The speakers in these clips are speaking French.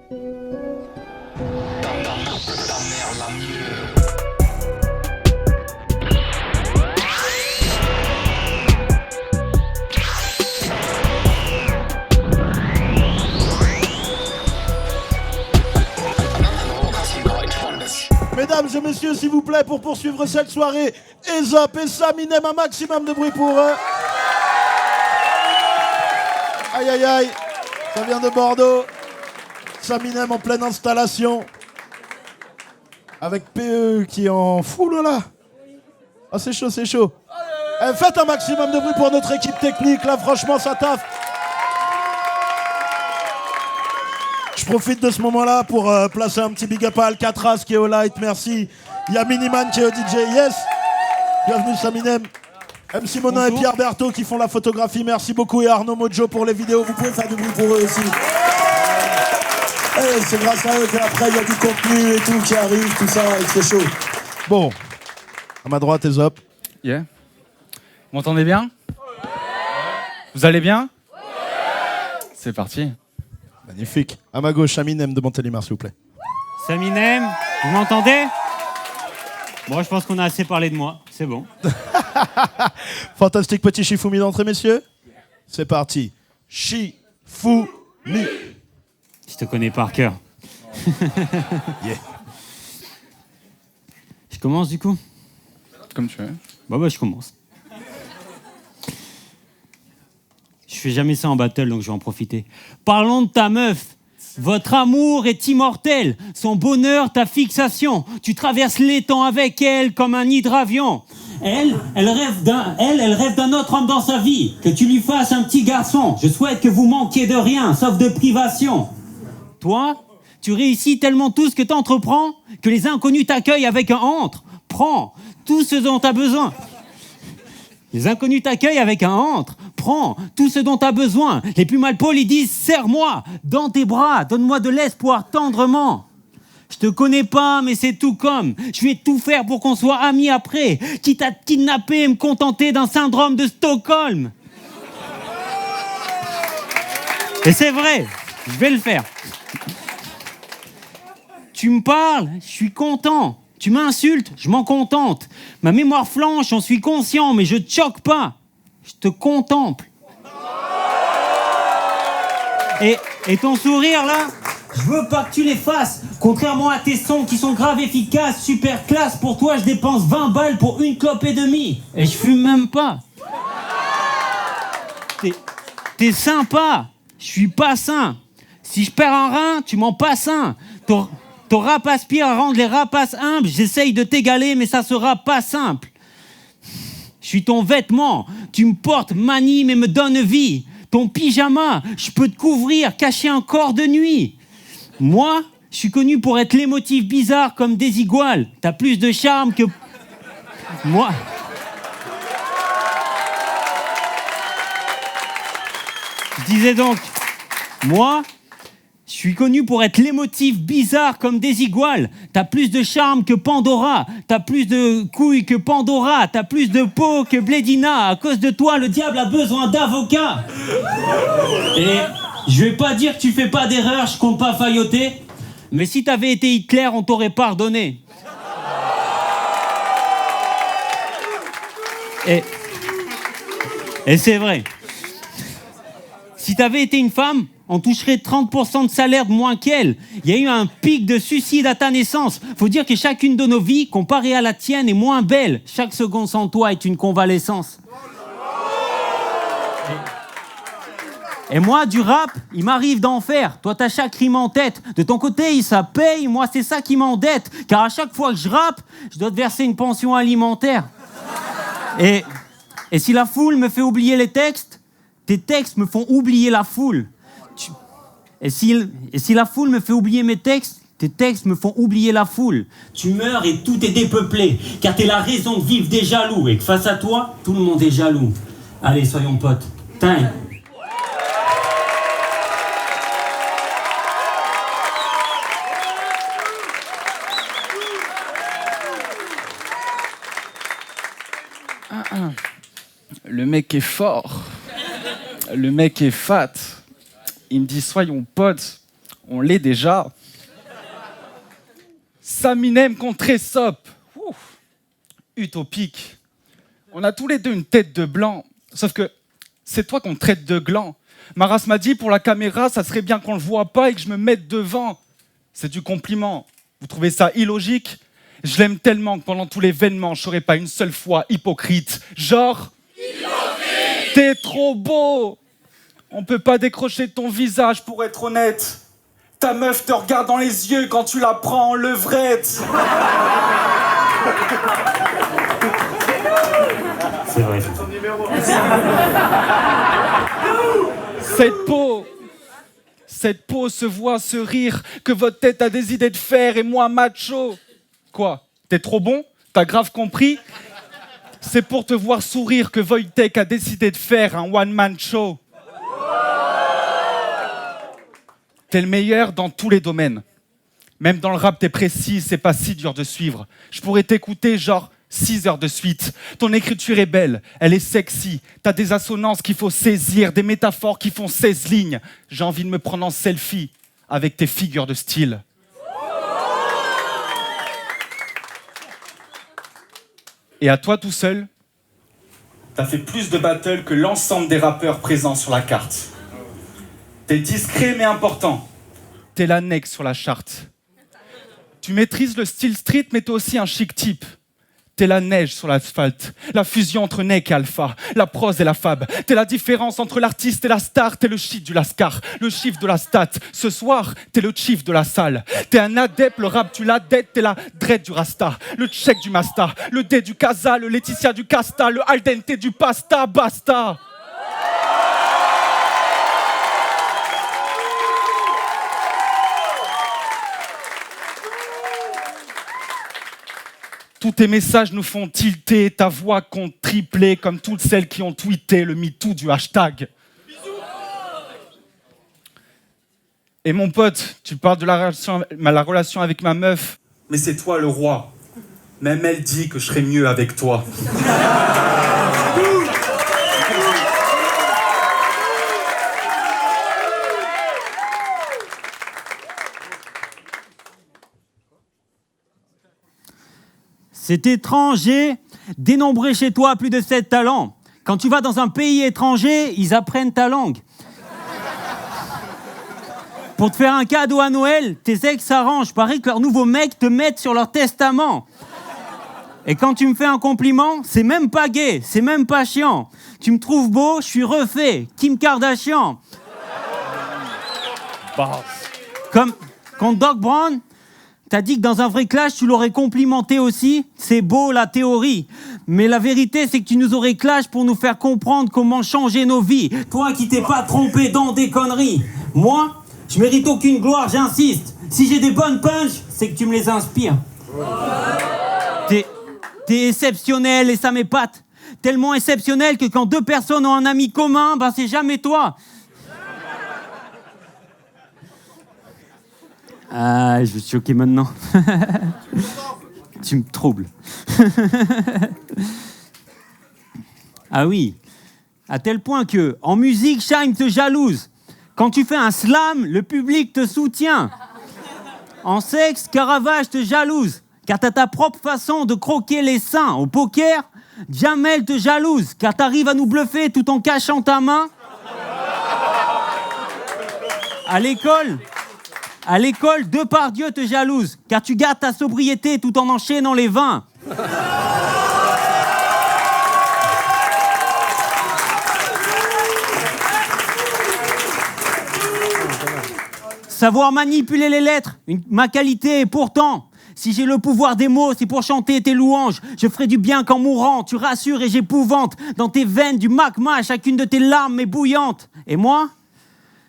Ta mère la mieux. Mesdames et messieurs, s'il vous plaît, pour poursuivre cette soirée, Ezop et Saminem, un maximum de bruit pour eux. Aïe aïe aïe, ça vient de Bordeaux. Saminem en pleine installation. Avec PE qui est en foule là. Ah c'est chaud, c'est chaud. Faites un maximum de bruit pour notre équipe technique, là franchement ça taffe. Je profite de ce moment-là pour placer un petit big up à Alcatraz qui est au light, merci. Il y a Miniman qui est au DJ, yes. Bienvenue Saminem. MC Monin et Pierre Berthaud qui font la photographie, merci beaucoup. Et Arnaud Mojo pour les vidéos, vous pouvez faire du bruit pour eux aussi. Hey, c'est grâce à eux qu'après il y a du contenu et tout qui arrive, tout ça, c'est chaud. Bon, à ma droite, Ezop. Yeah. Vous m'entendez bien? Vous allez bien? C'est parti. Magnifique. À ma gauche, Saminem de Montélimar, s'il vous plaît. Saminem, vous m'entendez? Bon, je pense qu'on a assez parlé de moi, c'est bon. Fantastique petit Shifumi d'entrée, messieurs. C'est parti. Shifumi. Je te connais par cœur. Yeah. Je commence du coup? Comme tu veux. Bah, je commence. Je fais jamais ça en battle, donc je vais en profiter. Parlons de ta meuf. Votre amour est immortel. Son bonheur, ta fixation. Tu traverses les temps avec elle comme un hydravion. Elle rêve d'un autre homme dans sa vie. Que tu lui fasses un petit garçon. Je souhaite que vous manquiez de rien, sauf de privation. Toi, tu réussis tellement tout ce que t'entreprends que les inconnus t'accueillent avec un entre. Prends tout ce dont t'as besoin. Les inconnus t'accueillent avec un entre. Prends tout ce dont t'as besoin. Les plus malpolis disent « Serre-moi dans tes bras, donne-moi de l'espoir tendrement ». Je te connais pas, mais c'est tout comme. Je vais tout faire pour qu'on soit amis après. Quitte à te kidnapper et me contenter d'un syndrome de Stockholm. Et c'est vrai, je vais le faire. Tu me parles, je suis content. Tu m'insultes, je m'en contente. Ma mémoire flanche, j'en suis conscient, mais je te choque pas. Je te contemple. Et ton sourire, là, je veux pas que tu l'effaces. Contrairement à tes sons qui sont graves efficaces, super classe, pour toi, je dépense 20 balles pour une clope et demie. Et je fume même pas. T'es sympa. Je suis pas sain. Si je perds un rein, tu m'en passes un. Ton rap aspire à rendre les rapaces humbles. J'essaye de t'égaler, mais ça sera pas simple. Je suis ton vêtement. Tu me portes, m'animes et me donnes vie. Ton pyjama, je peux te couvrir, cacher un corps de nuit. Moi, je suis connu pour être l'émotif bizarre comme des iguales. T'as plus de charme que... Moi... Je disais donc, moi... Je suis connu pour être l'émotif bizarre comme des iguales. T'as plus de charme que Pandora. T'as plus de couilles que Pandora. T'as plus de peau que Blédina. À cause de toi, le diable a besoin d'avocats. Et je vais pas dire que tu fais pas d'erreur, je compte pas failloter. Mais si t'avais été Hitler, on t'aurait pardonné. Et c'est vrai. Si t'avais été une femme, on toucherait 30% de salaire de moins qu'elle. Il y a eu un pic de suicide à ta naissance. Faut dire que chacune de nos vies, comparée à la tienne, est moins belle. Chaque seconde sans toi est une convalescence. Et moi, du rap, il m'arrive d'en faire. Toi, t'as chaque rime en tête. De ton côté, ça paye. Moi, c'est ça qui m'endette. Car à chaque fois que je rappe, je dois te verser une pension alimentaire. Et si la foule me fait oublier les textes, tes textes me font oublier la foule. Et si la foule me fait oublier mes textes, tes textes me font oublier la foule. Tu meurs et tout est dépeuplé, car t'es la raison de vivre des jaloux, et que face à toi, tout le monde est jaloux. Allez, soyons potes. Time. Le mec est fort. Le mec est fat. Il me dit soyons potes. On l'est déjà. Saminem contre Aesop. Ouf. Utopique. On a tous les deux une tête de blanc. Sauf que c'est toi qu'on traite de gland. Maras m'a dit, pour la caméra, ça serait bien qu'on le voit pas et que je me mette devant. C'est du compliment. Vous trouvez ça illogique ? Je l'aime tellement que pendant tout l'événement, je serai pas une seule fois hypocrite. Genre... Hypocrite ! T'es trop beau ! On peut pas décrocher de ton visage, pour être honnête. Ta meuf te regarde dans les yeux quand tu la prends en levrette. C'est vrai. Cette peau se voit, se rire, que votre tête a des idées de faire et moi macho. Quoi ? T'es trop bon ? T'as grave compris ? C'est pour te voir sourire que Wojtek a décidé de faire un one-man show. T'es le meilleur dans tous les domaines. Même dans le rap, t'es précis, c'est pas si dur de suivre. Je pourrais t'écouter genre 6 heures de suite. Ton écriture est belle, elle est sexy. T'as des assonances qu'il faut saisir, des métaphores qui font 16 lignes. J'ai envie de me prendre en selfie avec tes figures de style. Et à toi tout seul, t'as fait plus de battles que l'ensemble des rappeurs présents sur la carte. T'es discret mais important. T'es l'annexe sur la charte. Tu maîtrises le style street mais t'es aussi un chic type. T'es la neige sur l'asphalte, la fusion entre Nek et Alpha, la prose et la fab. T'es la différence entre l'artiste et la star, t'es le shit du lascar, le chiffre de la stat. Ce soir, t'es le chief de la salle. T'es un adepte, le rap tu l'adepte, t'es la dread du rasta, le check du masta, le dé du casa, le Laetitia du casta, le al dente du pasta, basta. Tous tes messages nous font tilter, ta voix compte tripler comme toutes celles qui ont tweeté le MeToo du hashtag. Et mon pote, tu parles de la relation avec ma meuf, mais c'est toi le roi. Même elle dit que je serais mieux avec toi. C'est étranger, dénombrer chez toi plus de 7 talents. Quand tu vas dans un pays étranger, ils apprennent ta langue. Pour te faire un cadeau à Noël, tes ex s'arrangent. Paraît que leurs nouveaux mecs te mettent sur leur testament. Et quand tu me fais un compliment, c'est même pas gay, c'est même pas chiant. Tu me trouves beau, je suis refait. Kim Kardashian. Comme quand Doc Brown... T'as dit que dans un vrai clash, tu l'aurais complimenté aussi. C'est beau, la théorie. Mais la vérité, c'est que tu nous aurais clash pour nous faire comprendre comment changer nos vies. Toi qui t'es pas trompé dans des conneries. Moi, je mérite aucune gloire, j'insiste. Si j'ai des bonnes punches, c'est que tu me les inspires. T'es exceptionnel et ça m'épate. Tellement exceptionnel que quand 2 personnes ont un ami commun, ben c'est jamais toi. Ah, je vais te choquer maintenant. Tu me troubles. Ah oui, à tel point que, en musique, Shime te jalouse. Quand tu fais un slam, le public te soutient. En sexe, Caravage te jalouse. Car t'as ta propre façon de croquer les seins. Au poker, Jamel te jalouse. Car t'arrives à nous bluffer tout en cachant ta main. À l'école, Depardieu te jalouse, car tu gardes ta sobriété tout en enchaînant les vins. Savoir manipuler les lettres, ma qualité, et pourtant, si j'ai le pouvoir des mots, c'est pour chanter tes louanges. Je ferai du bien qu'en mourant, tu rassures et j'épouvante. Dans tes veines, du magma, chacune de tes larmes est bouillante. Et moi ?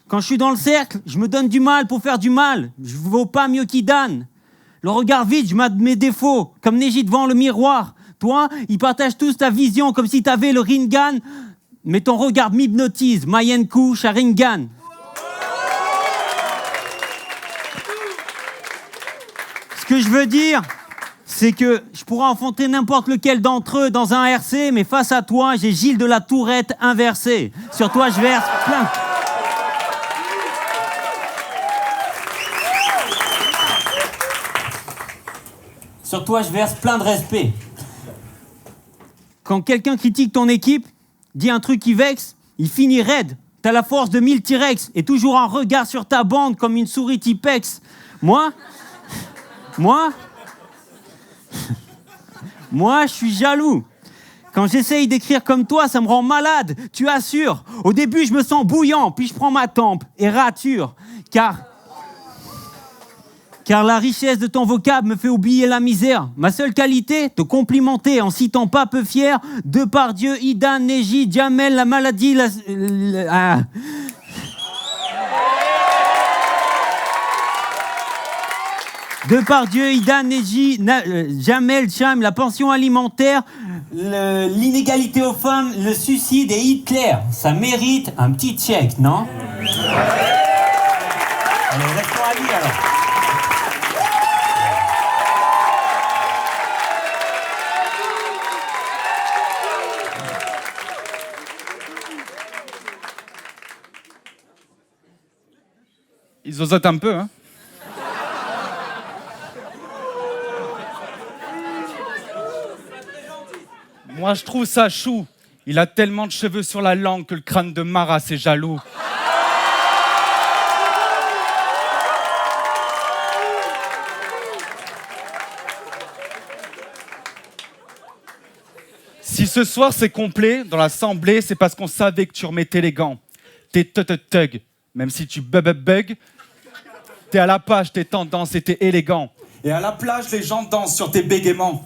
Quand je suis dans le cercle, je me donne du mal pour faire du mal. Je ne vaux pas mieux qu'Idan. Le regard vide, je m'admets mes défauts, comme Neji devant le miroir. Toi, ils partagent tous ta vision, comme si t'avais le Rinnegan. Mais ton regard m'hypnotise, Mayenku, Sharingan. Ce que je veux dire, c'est que je pourrais enfanter n'importe lequel d'entre eux dans un RC, mais face à toi, j'ai Gilles de la Tourette inversé. Sur toi, je verse plein... Sur toi, je verse plein de respect. Quand quelqu'un critique ton équipe, dit un truc qui vexe, il finit raide. T'as la force de 1000 T-Rex et toujours un regard sur ta bande comme une souris Tipex. Moi, je suis jaloux. Quand j'essaye d'écrire comme toi, ça me rend malade, tu assures. Au début, je me sens bouillant, puis je prends ma tempe et rature. Car la richesse de ton vocable me fait oublier la misère. Ma seule qualité, te complimenter en citant pas peu fier, Depardieu, Ida, Neji, Jamel, la maladie, Depardieu, Ida, Neji, Jamel, Cham, la pension alimentaire, l'inégalité aux femmes, le suicide et Hitler. Ça mérite un petit check, non? Allez, restons à lire alors. Ils osotent un peu, hein. Moi, je trouve ça chou. Il a tellement de cheveux sur la langue que le crâne de Marat, c'est jaloux. Si ce soir c'est complet dans l'assemblée, c'est parce qu'on savait que tu remettais les gants. T'es tug, même si tu bug. T'es à la page, t'es tendance et t'es élégant. Et à la plage, les gens dansent sur tes bégaiements.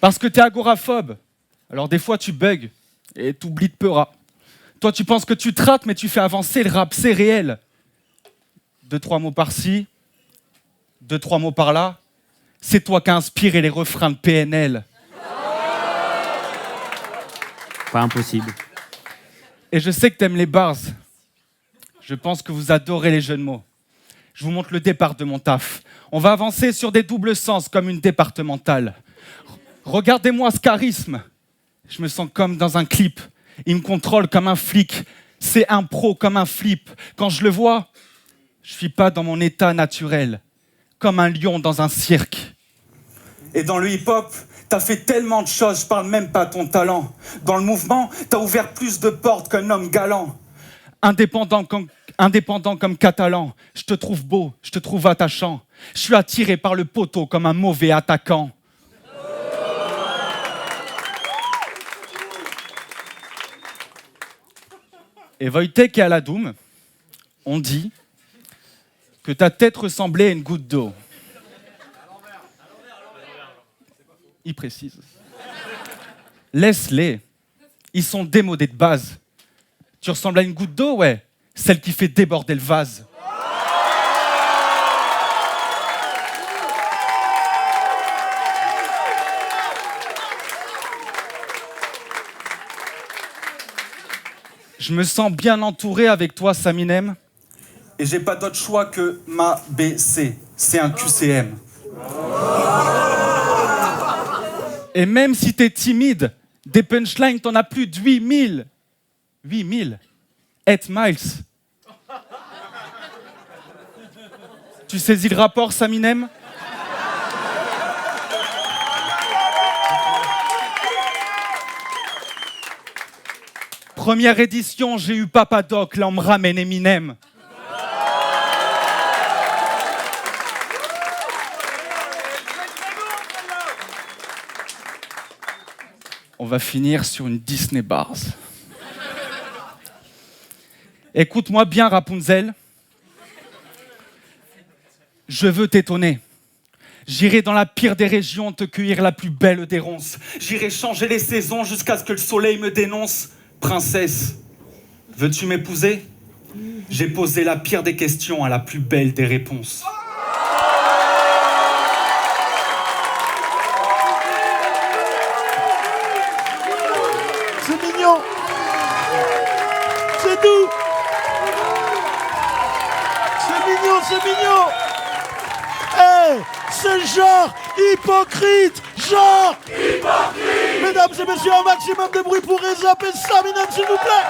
Parce que t'es agoraphobe. Alors des fois tu bugs et t'oublies de peura. Toi tu penses que tu te rates mais tu fais avancer le rap, c'est réel. 2-3 mots par-ci, 2-3 mots par-là. C'est toi qui as inspiré les refrains de PNL. Pas impossible. Et je sais que t'aimes les bars. Je pense que vous adorez les jeux de mots. Je vous montre le départ de mon taf. On va avancer sur des doubles sens comme une départementale. Regardez-moi ce charisme. Je me sens comme dans un clip. Il me contrôle comme un flic. C'est un pro comme un flip. Quand je le vois, je suis pas dans mon état naturel. Comme un lion dans un cirque. Et dans le hip-hop, t'as fait tellement de choses, je parle même pas de ton talent. Dans le mouvement, t'as ouvert plus de portes qu'un homme galant. Indépendant comme catalan, je te trouve beau, je te trouve attachant. Je suis attiré par le poteau comme un mauvais attaquant. Et Wojtek et Aladoum ont dit que ta tête ressemblait à une goutte d'eau. Il précise. Laisse-les. Ils sont démodés de base. Tu ressembles à une goutte d'eau, ouais. Celle qui fait déborder le vase. Je me sens bien entouré avec toi, Saminem. Et j'ai pas d'autre choix que ma BC. C'est un QCM. Et même si t'es timide, des punchlines, t'en as plus de 8000. 8000 8 miles. Tu saisis le rapport, Saminem? Première édition, j'ai eu Papadoc, là on me ramène Eminem. On va finir sur une Disney Bars. Écoute-moi bien, Rapunzel. Je veux t'étonner. J'irai dans la pire des régions te cueillir la plus belle des ronces. J'irai changer les saisons jusqu'à ce que le soleil me dénonce. Princesse, veux-tu m'épouser? J'ai posé la pire des questions à la plus belle des réponses. C'est mignon. C'est doux. C'est mignon. Hey, c'est genre hypocrite. Genre hypocrite. Mesdames et messieurs, un maximum de bruit pour Reza et Saminem, s'il vous plaît.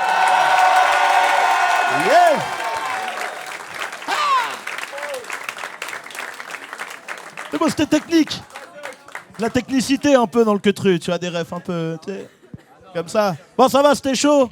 Yeah. Mais bon, c'était technique. La technicité un peu dans le queutru, tu as des refs un peu, tu sais, comme ça. Bon, ça va, c'était chaud.